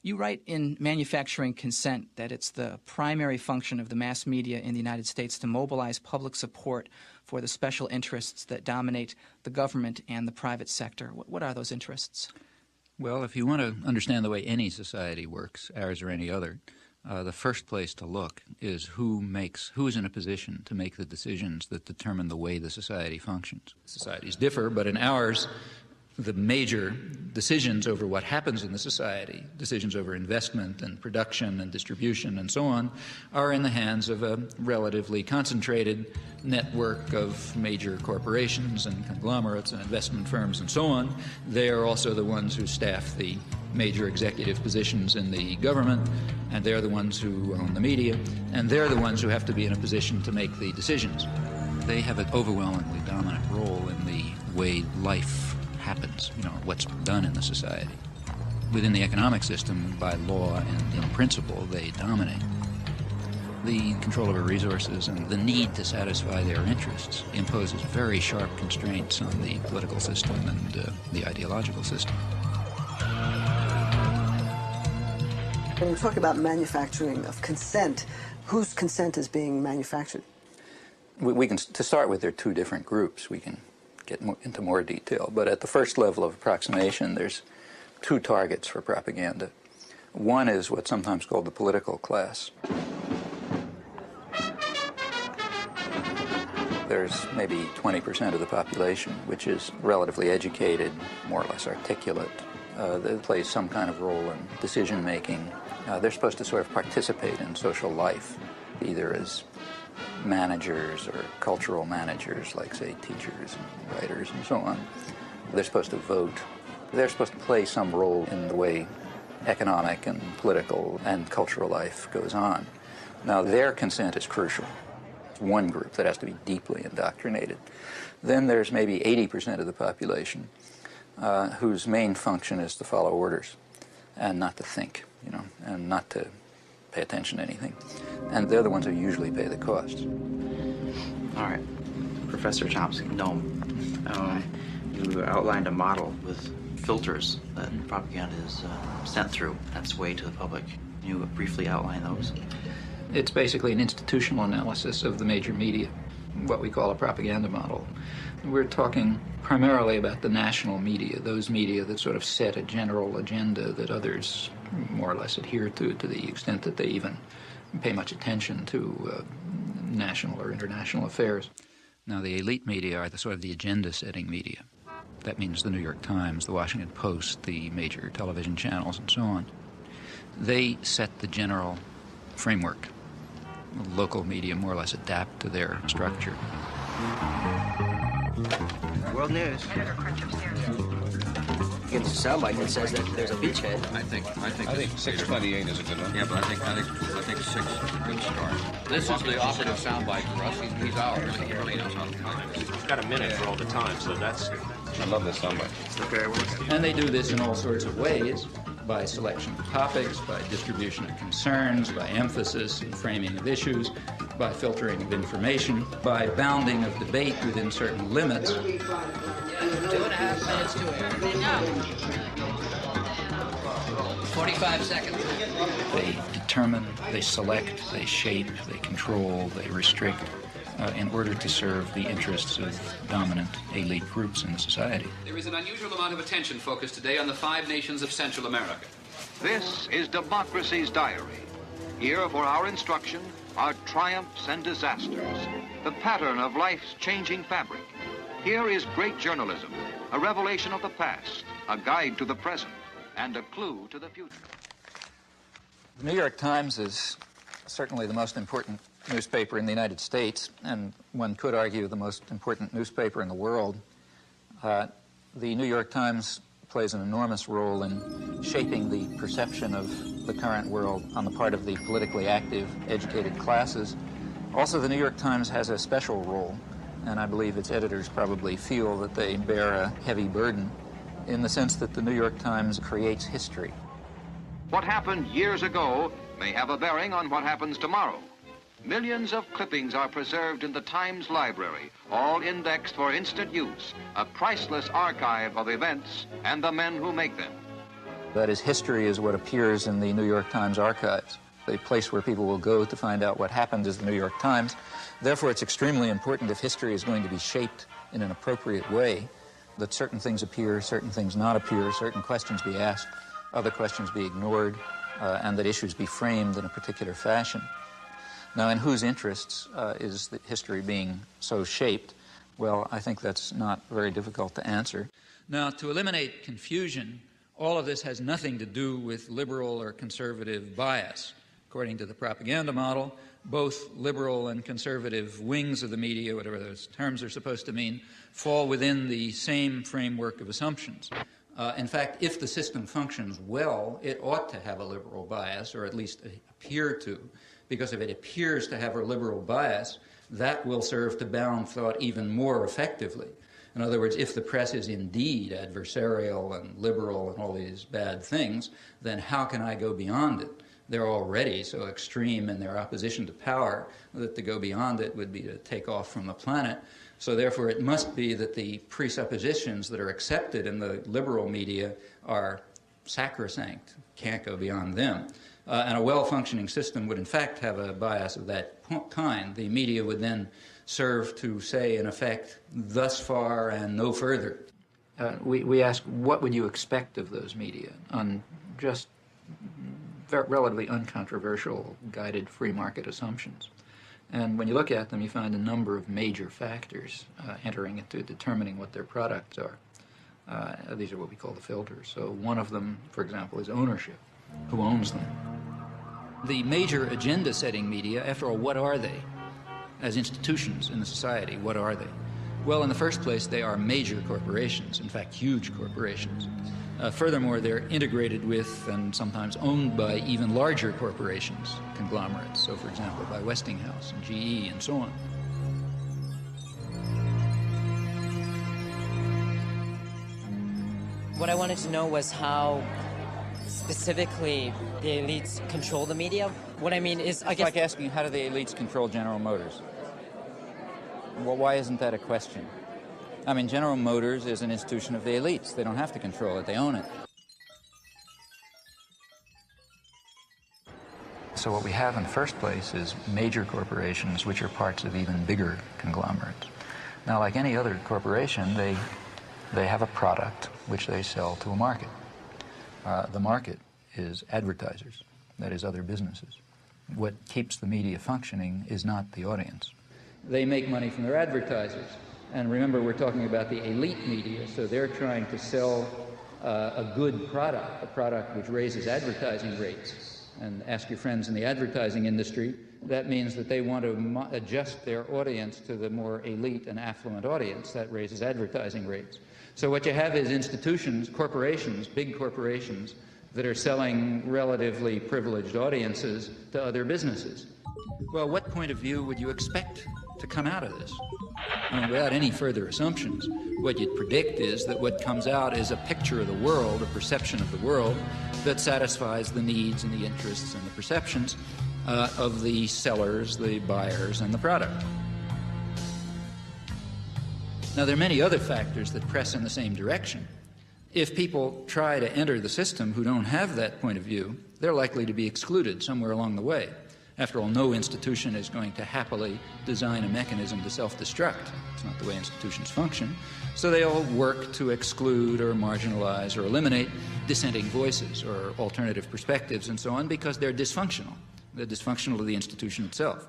You write in Manufacturing Consent that it's the primary function of the mass media in the United States to mobilize public support for the special interests that dominate the government and the private sector. What are those interests? Well, if you want to understand the way any society works, ours or any other, the first place to look is who is in a position to make the decisions that determine the way the society functions. Societies differ, but in ours, the major decisions over what happens in the society, decisions over investment and production and distribution and so on, are in the hands of a relatively concentrated network of major corporations and conglomerates and investment firms and so on. They are also the ones who staff the major executive positions in the government, and they're the ones who own the media, and they're the ones who have to be in a position to make the decisions. They have an overwhelmingly dominant role in the way life happens, what's done in the society. Within the economic system, by law and in principle, they dominate. The control over resources and the need to satisfy their interests imposes very sharp constraints on the political system and the ideological system. When we talk about manufacturing of consent, whose consent is being manufactured? We can, to start with, there are two different groups. We can get into more detail, but at the first level of approximation, there's two targets for propaganda. One is what's sometimes called the political class. There's maybe 20% of the population which is relatively educated, more or less articulate. They play some kind of role in decision-making. They're supposed to sort of participate in social life, either as managers or cultural managers, like, say, teachers and writers and so on. They're supposed to vote. They're supposed to play some role in the way economic and political and cultural life goes on. Now, their consent is crucial. It's one group that has to be deeply indoctrinated. Then there's maybe 80% of the population whose main function is to follow orders and not to think, and not to pay attention to anything. And they're the ones who usually pay the costs. All right. Professor Chomsky, Noam, you outlined a model with filters that propaganda is sent through. That's way to the public. Can you briefly outline those? It's basically an institutional analysis of the major media, what we call a propaganda model. We're talking primarily about the national media, those media that sort of set a general agenda that others more or less adhere to the extent that they even pay much attention to national or international affairs. Now, the elite media are the sort of the agenda-setting media. That means the New York Times, the Washington Post, the major television channels, and so on. They set the general framework. Local media more or less adapt to their structure. World News. Gives a soundbite that says that there's a beachhead. I think 628 is a good one. Yeah, but I think 6 is a good start. This is the operative soundbite for us. He's ours. He really knows how to time. He's got a minute for all the time, so that's... I love this soundbite. Okay, and they do this in all sorts of ways, by selection of topics, by distribution of concerns, by emphasis and framing of issues, by filtering of information, by bounding of debate within certain limits. 2.5 minutes to air. 45 seconds. They determine, they select, they shape, they control, they restrict in order to serve the interests of dominant elite groups in society. There is an unusual amount of attention focused today on the 5 nations of Central America. This is Democracy's Diary. Here for our instruction are triumphs and disasters, the pattern of life's changing fabric. Here is great journalism, a revelation of the past, a guide to the present, and a clue to the future. The New York Times is certainly the most important newspaper in the United States, and one could argue the most important newspaper in the world. The New York Times plays an enormous role in shaping the perception of the current world on the part of the politically active, educated classes. Also, the New York Times has a special role, and I believe its editors probably feel that they bear a heavy burden in the sense that the New York Times creates history. What happened years ago may have a bearing on what happens tomorrow. Millions of clippings are preserved in the Times library, all indexed for instant use, a priceless archive of events and the men who make them. That is, history is what appears in the New York Times archives, the place where people will go to find out what happened is the New York Times. Therefore, it's extremely important, if history is going to be shaped in an appropriate way, that certain things appear, certain things not appear, certain questions be asked, other questions be ignored, and that issues be framed in a particular fashion. Now, in whose interests is the history being so shaped? Well, I think that's not very difficult to answer. Now, to eliminate confusion, all of this has nothing to do with liberal or conservative bias. According to the propaganda model, both liberal and conservative wings of the media, whatever those terms are supposed to mean, fall within the same framework of assumptions. In fact, if the system functions well, it ought to have a liberal bias, or at least appear to, because if it appears to have a liberal bias, that will serve to bound thought even more effectively. In other words, if the press is indeed adversarial and liberal and all these bad things, then how can I go beyond it? They're already so extreme in their opposition to power that to go beyond it would be to take off from the planet. So therefore, it must be that the presuppositions that are accepted in the liberal media are sacrosanct, can't go beyond them. And a well-functioning system would in fact have a bias of that kind. The media would then serve to say, in effect, thus far and no further. We ask, what would you expect of those media on just relatively uncontroversial, guided free market assumptions? And when you look at them, you find a number of major factors entering into determining what their products are. These are what we call the filters. So one of them, for example, is ownership. Who owns them? The major agenda-setting media, after all, what are they? As institutions in the society, what are they? Well, in the first place, they are major corporations, in fact, huge corporations. Furthermore, they're integrated with and sometimes owned by even larger corporations, conglomerates, so for example, by Westinghouse and GE and so on. What I wanted to know was how specifically the elites control the media. What I mean is, I guess... It's like asking, how do the elites control General Motors? Well, why isn't that a question? I mean, General Motors is an institution of the elites. They don't have to control it. They own it. So what we have in the first place is major corporations which are parts of even bigger conglomerates. Now, like any other corporation, they have a product which they sell to a market. The market is advertisers, that is, other businesses. What keeps the media functioning is not the audience. They make money from their advertisers. And remember, we're talking about the elite media, so they're trying to sell a good product, a product which raises advertising rates. And ask your friends in the advertising industry, that means that they want to adjust their audience to the more elite and affluent audience. That raises advertising rates. So what you have is institutions, corporations, big corporations, that are selling relatively privileged audiences to other businesses. Well, what point of view would you expect to come out of this? I mean, without any further assumptions, what you'd predict is that what comes out is a picture of the world, a perception of the world, that satisfies the needs and the interests and the perceptions of the sellers, the buyers, and the product. Now, there are many other factors that press in the same direction. If people try to enter the system who don't have that point of view, they're likely to be excluded somewhere along the way. After all, no institution is going to happily design a mechanism to self-destruct. It's not the way institutions function. So they all work to exclude or marginalize or eliminate dissenting voices or alternative perspectives and so on because they're dysfunctional. They're dysfunctional to the institution itself.